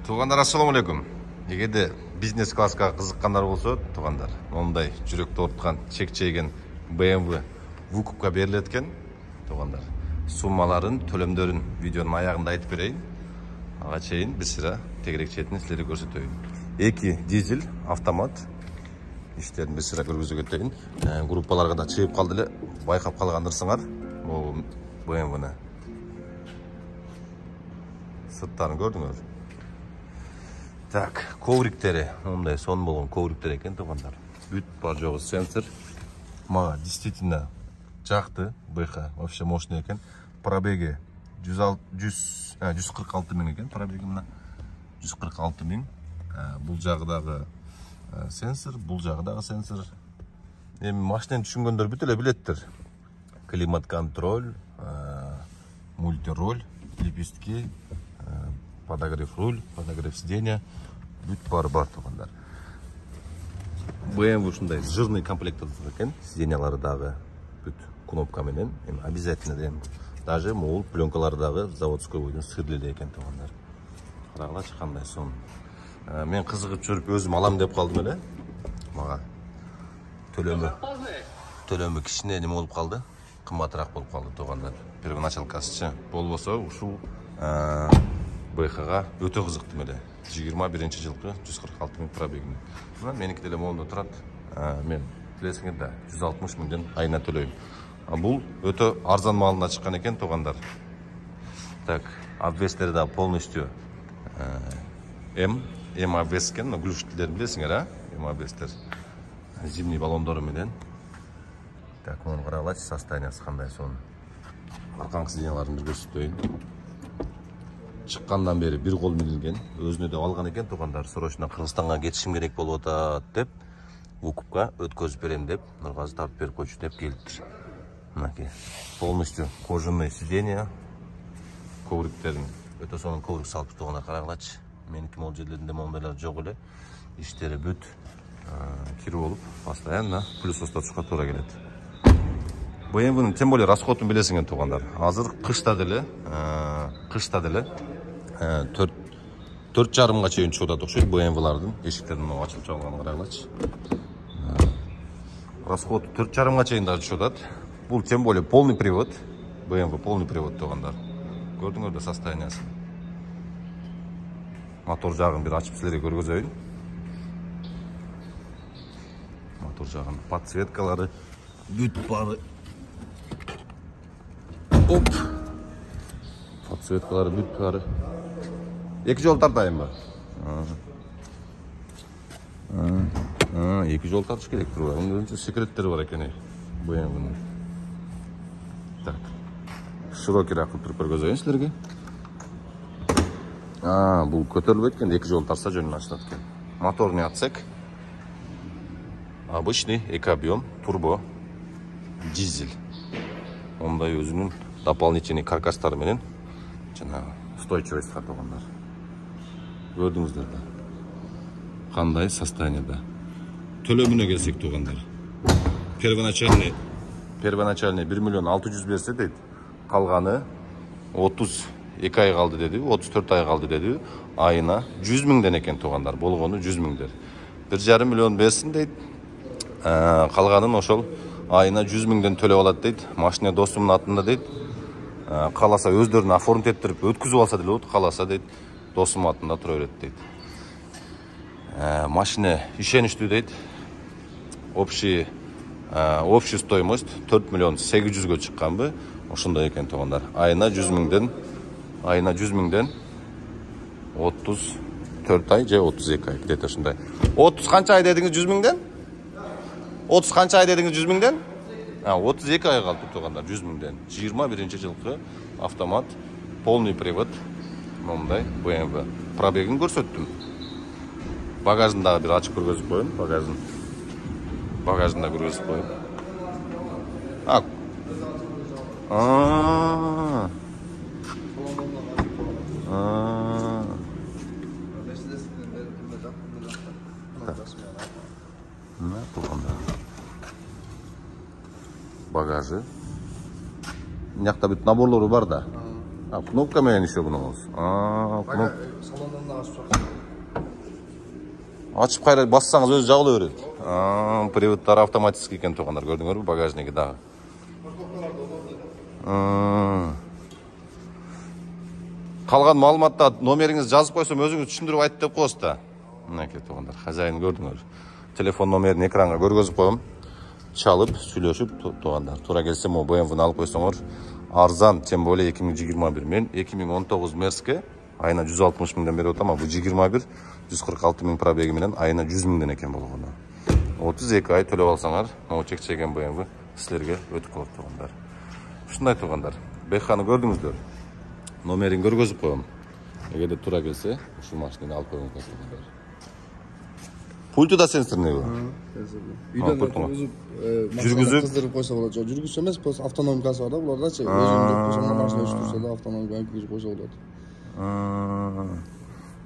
Туғандар, ассаламу алейкум. Егерде бизнес классқа қызыққандар болса, туғандар, ондай жүректі ортқан, чек-чеген BMW вукупқа берілеткен, туғандар. Суммаларын, төлемдерін видеоның аяғында айтып берейін. Аға чейін бір сыра тегерек четін сілері көрсетейін. 2 дизель, автомат. Іштерін бір сыра көргізу кетейін. Группаларға да чиып қалдылы, байқап қалғандырсыңар. Ол BMW-ні. Сырттарын көрдіңіз. Так, ковриктері, ондай сон болған ковриктер екен туғандар. Бүт бар жоғы сенсор. Маға действительно жақты, байқа, вообще мощный екен. Пробеги 146 мың екен, пробеги мына 146 мың. Бұл жағыдағы сенсор, бұл жағыдағы сенсор. Машинен түшінгендер бүтілі білеттір. Климат контроль, мультироль, лепестки, подогрев руль, подогрев сиденья. Бүт бар туғандар. BMW шындай жирный комплект екен, сиденьялардағы бүт кнопкаменен. Обязательно дейм. Даже мол пленкалардағы заводской ойдың сырлелі екен туғандар. Қарағыла шыққандай сон. Мен қызығып жүріп өзім алам деп қалдым әлі. Маға төлемі кішіне не болып қалды? Қымбатырақ болып қалды туғандар. Первоначалкасы болбаса ұшу БХ-ға өте қызықты мөлі. 21-ші жылқы 146 мың пробегіне. Менікі телем олында тұрады. Мен білесіңді 160 мыңден айына төлейім. Бұл өте арзан малына шыққан екен туғандар. Так, обвестері да полностью М обвес екен. Глушителерін білесіңер, М обвестер. Зимний баллондары менен. Так, оны қарағылайшы состояниясы қандай соны. Арқан сиденьяларын бір көрсетейін. Шыққандан бері бір қол мінілген, өзіне де алған екен туғандар. Срочно Қырғызстанға кетішім керек болып отады деп, вукупқа өткізіп берем деп, Нұрғазы тартып беріп қойшы деп келіпті. Мынаке, полностью кожаный сиденья, ковриктерін, өте соның коврик салып тұғына қарағылач. Менікі мол жерлерінде мондайлар жоқ өлі. Іштері бүт кері болып, постоянно плюс остатышқа тура келеді. BMW-ның тем более расходын білесіңген туғандар. Азыр қышта ділі 4,5-ға чейін шығыда тұқшайды BMW-лардың. Ешіктердің açылып жағылғаны қарағылач. Расход 4,5-ға чейін даже шығыдады. Бұл тем более полный привод. BMW полный привод туғандар. Көрдіңдер состояниясы. Мотор жағын бір açып сілері көргізейін. Мотор жағын подсветкалары бүт бары. Оп! Подсветкалары бүт бары. Екі жол тартайын ба? Екі жол тартыш керек тұр. Оның секреттері бар екен. BMW-ның. Так. Широкий рақыл тұрып көргізейін сілерге. Бұл көтеріліп еткен. Екі жол тарса жөнін ашылады екен. Моторный отсек. Обычный экообъем, турбо, дизель. Ондай өзінің дополнительный каркастары менен жаңағы устойчивость қартылғандар. Көрдіңіздер да. Қандай состояниеда. Төлеміне келсек туғандар. Первоначальный 1 миллион 600 берсе дейді. Қалғаны 32 ай қалды деді, 34 ай қалды деді. Айына 100 мыңден екен туғандар. Болғаны 100 мыңдер. 1,5 миллион берсін дейді. Қалғанын ошол айына 100 мыңден төлеп алады дейді. Машина достымның атында дейді. Қаласа өздерін оформить еттіріп өткізіп алса дейді. Қаласа дейді. Досым атында тұра береді дейді. Машина ишенішті дейді. Общий стоимость 4 миллион 800-ге шыққан бі. Ошында екен туғандар. Айына 100 мыңден 34 ай же 32 ай. Где-то ошындай. 30 қанша ай дедіңіз 100 мыңден? 30 қанша ай дедіңіз 100 мыңден? 32 ай қалды туғандар 100 мыңден. 21-ші жылқы автомат, полный привод. Мұндай BMW. Пробегін көрсеттім. Багажындағы бір açып көргізіп қойын. Багажында көргізіп қойын. Багажы. Мынақта бүт наборлары бар да. Кнопка менен ише bunыңыз. Salondan da açıp çıksın. Açıp kayra bassanız özü jabıla berет. Приводтары автоматический екен тугандар, көрдүңөрбү? Багажниги дагы. Калган маалыматта номериңизди жазып койсом өзүңүз түшүндүрүп айтып деп коесуз да. Мынакей тугандар, хозяин көрдүңөр. Телефон номерин экранга көргөзүп коем. Çalıp, сүйлөшүп тугандар. Туура келсе, мо BMW-ны алып койсоңор, арзан, тем более 2021 мен 2019 Мерске айына 160 миңден берип атам, бул 21 146 миң пробеги менен айына 100 миңден экен болгону. 32 ай төлөп алсаңар, могу чекчеген BMW силерге өтүп калат тугандар. Ушундай тугандар. Беханы көрдүңүздөр. Номерин көргөзүп коем. Эгерде туура келсе, ушул машинаны алып коюңуздар тугандар. Пульту да сенсорный бу. Үйдөн жүргүзүп кыздырып койсо болот. Жүргүзсө эмес, просто автономикасы бар да, булардачы. Өзүң жүрүп койсоң, машина өчтүрсө да автономиканы киргизип койсо болот.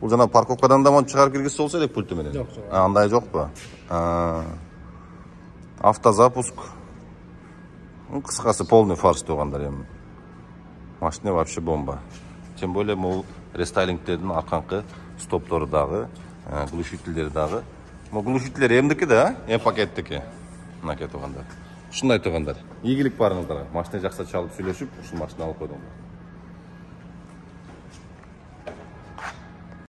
Бул жана парковкадан да монтуп чыгарып киргизсе болсо элек пульту менен. Жок. Андай жокпу? Автозапуск. Кыскасы полный фарш тугандар эми. Машина вообще бомба. Тем более могу рестайлингтердин арканкы стоптору дагы, глушительдери дагы. Мо глушительдер эмдики да, эм пакеттики. Мынакей тугандар. Ушундай тугандар. Ийгилик барыңыздар. Машина жакса чалып сүйлөшүп, ушул машина алып койдуңдар.